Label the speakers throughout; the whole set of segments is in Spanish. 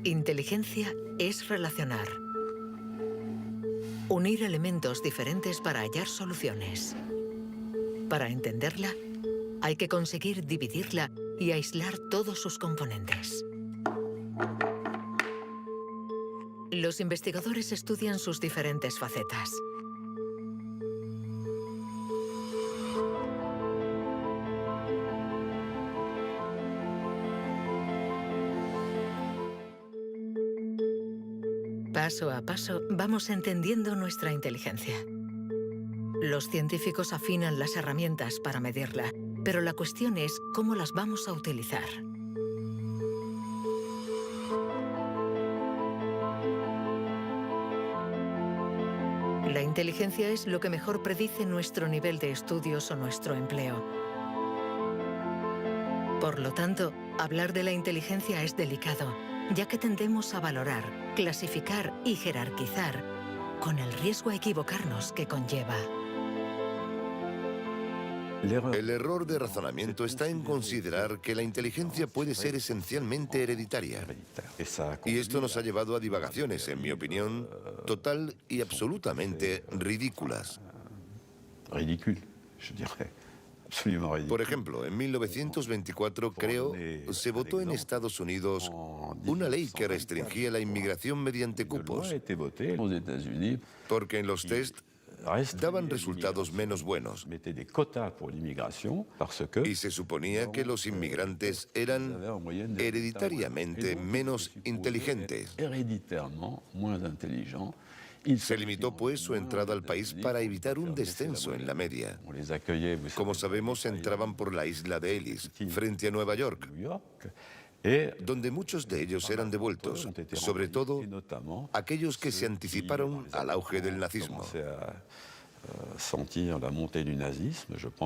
Speaker 1: Inteligencia es relacionar. Unir elementos diferentes para hallar soluciones. Para entenderla, hay que conseguir dividirla y aislar todos sus componentes. Los investigadores estudian sus diferentes facetas. Paso a paso vamos entendiendo nuestra inteligencia. Los científicos afinan las herramientas para medirla, pero la cuestión es cómo las vamos a utilizar. La inteligencia es lo que mejor predice nuestro nivel de estudios o nuestro empleo. Por lo tanto, hablar de la inteligencia es delicado, ya que tendemos a valorar, clasificar y jerarquizar con el riesgo a equivocarnos que conlleva.
Speaker 2: El error de razonamiento está en considerar que la inteligencia puede ser esencialmente hereditaria. Y esto nos ha llevado a divagaciones, en mi opinión, total y absolutamente ridículas. Por ejemplo, en 1924, creo, se votó en Estados Unidos una ley que restringía la inmigración mediante cupos, porque en los test daban resultados menos buenos. Y se suponía que los inmigrantes eran hereditariamente menos inteligentes. Se limitó, pues, su entrada al país para evitar un descenso en la media. Como sabemos, entraban por la isla de Ellis, frente a Nueva York, donde muchos de ellos eran devueltos, sobre todo aquellos que se anticiparon al auge del nazismo.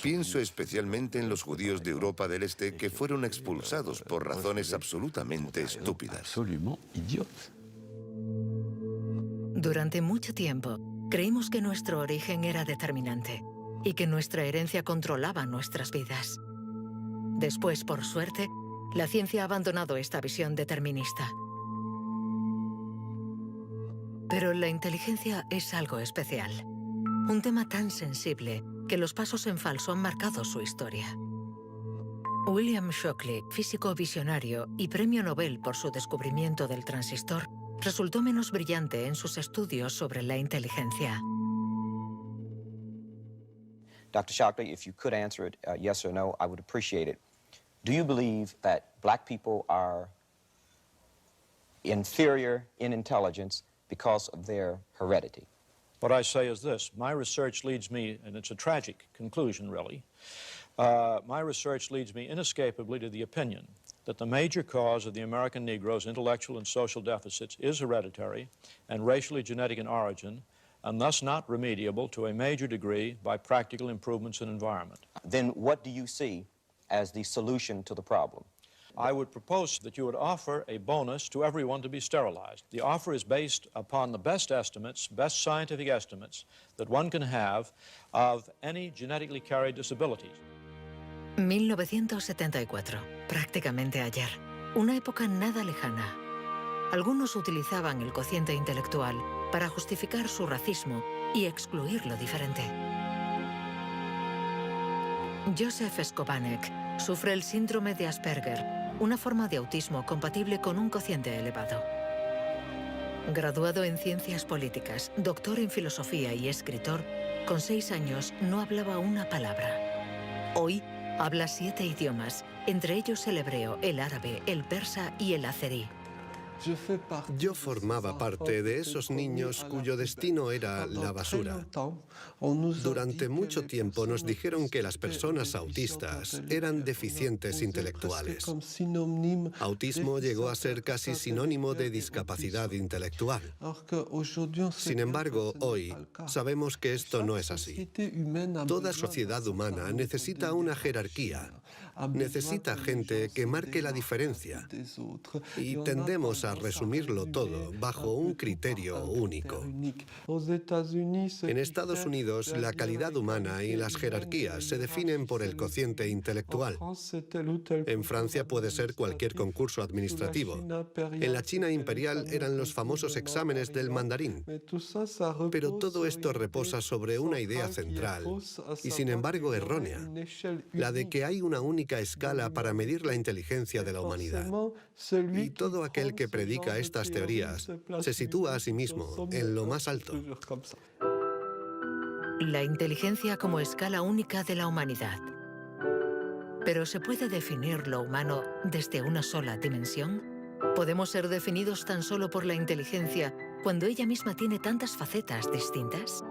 Speaker 2: Pienso especialmente en los judíos de Europa del Este que fueron expulsados por razones absolutamente estúpidas.
Speaker 1: Durante mucho tiempo, creímos que nuestro origen era determinante y que nuestra herencia controlaba nuestras vidas. Después, por suerte, la ciencia ha abandonado esta visión determinista. Pero la inteligencia es algo especial. Un tema tan sensible que los pasos en falso han marcado su historia. William Shockley, físico visionario y premio Nobel por su descubrimiento del transistor, resultó menos brillante en sus estudios sobre la inteligencia.
Speaker 3: Dr. Shockley, if you could answer it yes or no, I would appreciate it. Do you believe that black people are inferior in intelligence because of their heredity?
Speaker 4: What I say is this. My research leads me, and it's a tragic conclusion, really, my research leads me inescapably to the opinion that the major cause of the American Negro's intellectual and social deficits is hereditary and racially genetic in origin, and thus not remediable to a major degree by practical improvements in environment.
Speaker 3: Then what do you see as the solution to the problem?
Speaker 4: I would propose that you would offer a bonus to everyone to be sterilized. The offer is based upon the best estimates, best scientific estimates that one can have of any genetically carried disabilities.
Speaker 1: 1974, prácticamente ayer, una época nada lejana. Algunos utilizaban el cociente intelectual para justificar su racismo y excluir lo diferente. Joseph Skobanek sufre el síndrome de Asperger, una forma de autismo compatible con un cociente elevado. Graduado en ciencias políticas, doctor en filosofía y escritor, con 6 años no hablaba una palabra. Hoy habla 7 idiomas, entre ellos el hebreo, el árabe, el persa y el azerí.
Speaker 5: Yo formaba parte de esos niños cuyo destino era la basura. Durante mucho tiempo nos dijeron que las personas autistas eran deficientes intelectuales. Autismo llegó a ser casi sinónimo de discapacidad intelectual. Sin embargo, hoy sabemos que esto no es así. Toda sociedad humana necesita una jerarquía. Necesita gente que marque la diferencia. Y tendemos a para resumirlo todo bajo un criterio único. En Estados Unidos, la calidad humana y las jerarquías se definen por el cociente intelectual. En Francia puede ser cualquier concurso administrativo. En la China imperial eran los famosos exámenes del mandarín. Pero todo esto reposa sobre una idea central y, sin embargo, errónea, la de que hay una única escala para medir la inteligencia de la humanidad. Y todo aquel que predica estas teorías se sitúa a sí mismo en lo más alto.
Speaker 1: La inteligencia como escala única de la humanidad. ¿Pero se puede definir lo humano desde una sola dimensión? ¿Podemos ser definidos tan solo por la inteligencia cuando ella misma tiene tantas facetas distintas?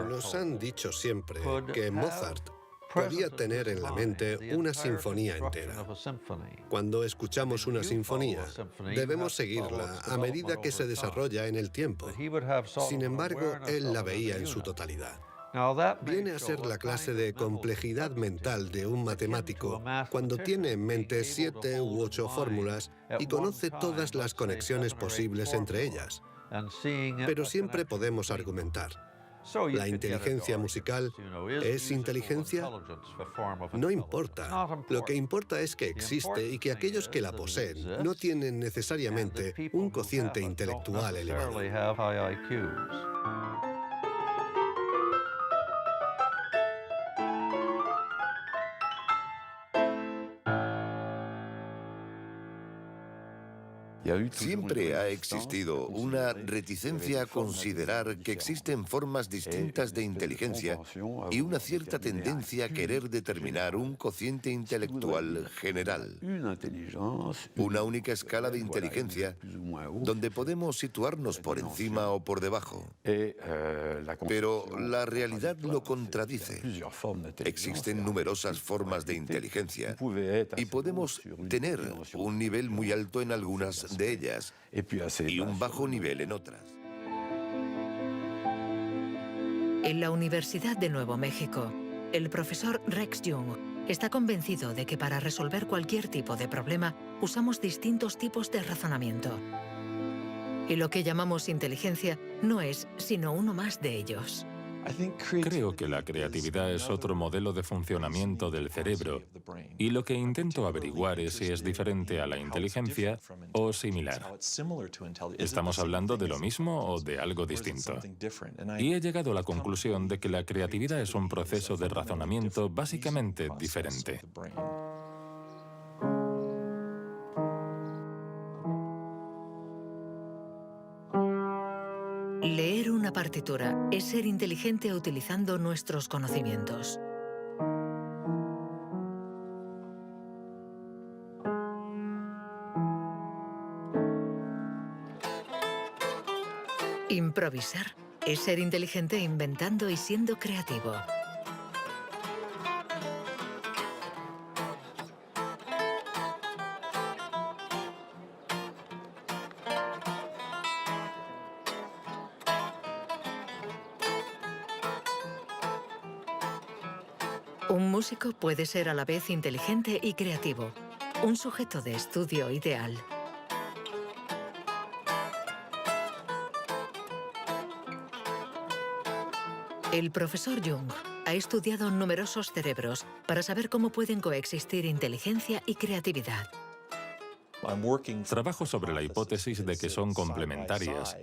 Speaker 5: Nos han dicho siempre que Mozart podía tener en la mente una sinfonía entera. Cuando escuchamos una sinfonía, debemos seguirla a medida que se desarrolla en el tiempo. Sin embargo, él la veía en su totalidad. Viene a ser la clase de complejidad mental de un matemático cuando tiene en mente 7 u 8 fórmulas y conoce todas las conexiones posibles entre ellas. Pero siempre podemos argumentar. ¿La inteligencia musical es inteligencia? No importa. Lo que importa es que existe y que aquellos que la poseen no tienen necesariamente un cociente intelectual elevado.
Speaker 2: Siempre ha existido una reticencia a considerar que existen formas distintas de inteligencia y una cierta tendencia a querer determinar un cociente intelectual general. Una única escala de inteligencia donde podemos situarnos por encima o por debajo. Pero la realidad lo contradice. Existen numerosas formas de inteligencia y podemos tener un nivel muy alto en algunas de ellas y un bajo nivel en otras.
Speaker 1: En la Universidad de Nuevo México, el profesor Rex Jung está convencido de que para resolver cualquier tipo de problema usamos distintos tipos de razonamiento. Y lo que llamamos inteligencia no es sino uno más de ellos.
Speaker 6: Creo que la creatividad es otro modelo de funcionamiento del cerebro y lo que intento averiguar es si es diferente a la inteligencia o similar. ¿Estamos hablando de lo mismo o de algo distinto? Y he llegado a la conclusión de que la creatividad es un proceso de razonamiento básicamente diferente.
Speaker 1: Leer una partitura es ser inteligente utilizando nuestros conocimientos. Improvisar es ser inteligente inventando y siendo creativo. Un músico puede ser a la vez inteligente y creativo, un sujeto de estudio ideal. El profesor Jung ha estudiado numerosos cerebros para saber cómo pueden coexistir inteligencia y creatividad.
Speaker 6: Trabajo sobre la hipótesis de que son complementarias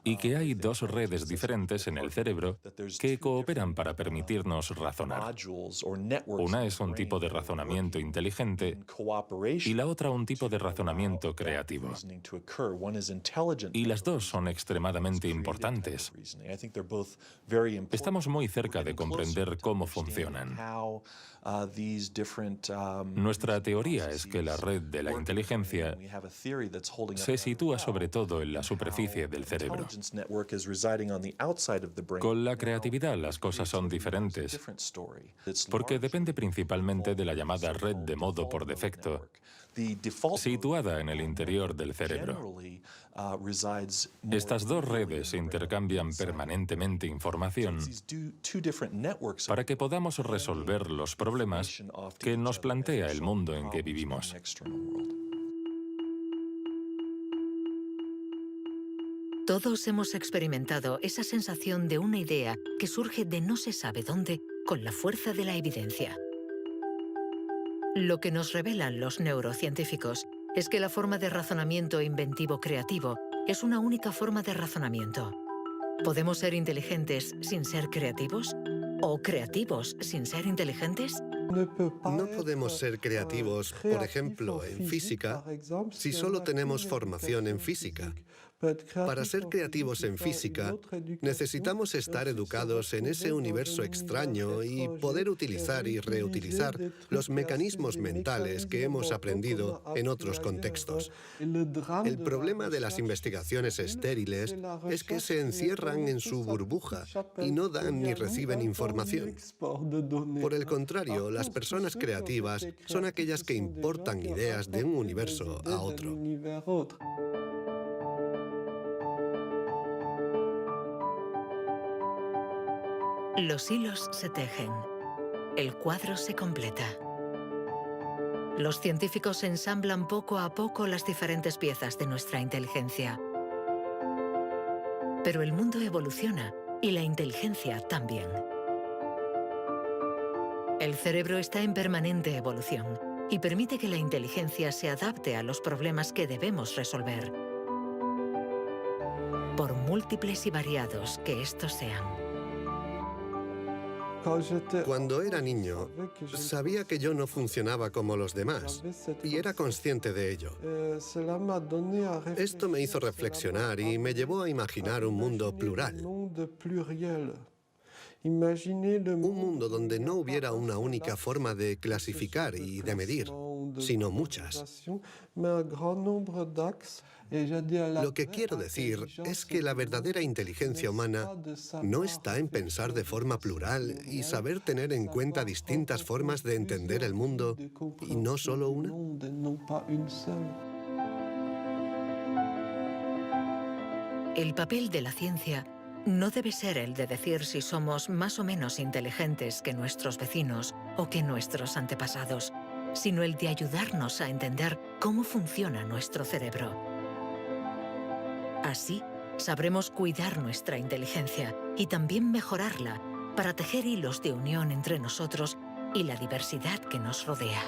Speaker 6: y que hay dos redes diferentes en el cerebro que cooperan para permitirnos razonar. Una es un tipo de razonamiento inteligente y la otra un tipo de razonamiento creativo. Y las dos son extremadamente importantes. Estamos muy cerca de comprender cómo funcionan. Nuestra teoría es que la red de la inteligencia se sitúa sobre todo en la superficie del cerebro. Con la creatividad las cosas son diferentes, porque depende principalmente de la llamada red de modo por defecto, situada en el interior del cerebro. Estas dos redes intercambian permanentemente información para que podamos resolver los problemas que nos plantea el mundo en que vivimos.
Speaker 1: Todos hemos experimentado esa sensación de una idea que surge de no se sabe dónde con la fuerza de la evidencia. Lo que nos revelan los neurocientíficos es que la forma de razonamiento inventivo creativo es una única forma de razonamiento. ¿Podemos ser inteligentes sin ser creativos? ¿O creativos sin ser inteligentes?
Speaker 5: No podemos ser creativos, por ejemplo, en física, si solo tenemos formación en física. Para ser creativos en física, necesitamos estar educados en ese universo extraño y poder utilizar y reutilizar los mecanismos mentales que hemos aprendido en otros contextos. El problema de las investigaciones estériles es que se encierran en su burbuja y no dan ni reciben información. Por el contrario, las personas creativas son aquellas que importan ideas de un universo a otro.
Speaker 1: Los hilos se tejen. El cuadro se completa. Los científicos ensamblan poco a poco las diferentes piezas de nuestra inteligencia. Pero el mundo evoluciona y la inteligencia también. El cerebro está en permanente evolución y permite que la inteligencia se adapte a los problemas que debemos resolver, por múltiples y variados que estos sean.
Speaker 5: Cuando era niño, sabía que yo no funcionaba como los demás y era consciente de ello. Esto me hizo reflexionar y me llevó a imaginar un mundo plural. Un mundo donde no hubiera una única forma de clasificar y de medir, sino muchas. Lo que quiero decir es que la verdadera inteligencia humana no está en pensar de forma plural y saber tener en cuenta distintas formas de entender el mundo y no solo una.
Speaker 1: El papel de la ciencia no debe ser el de decir si somos más o menos inteligentes que nuestros vecinos o que nuestros antepasados, sino el de ayudarnos a entender cómo funciona nuestro cerebro. Así, sabremos cuidar nuestra inteligencia y también mejorarla para tejer hilos de unión entre nosotros y la diversidad que nos rodea.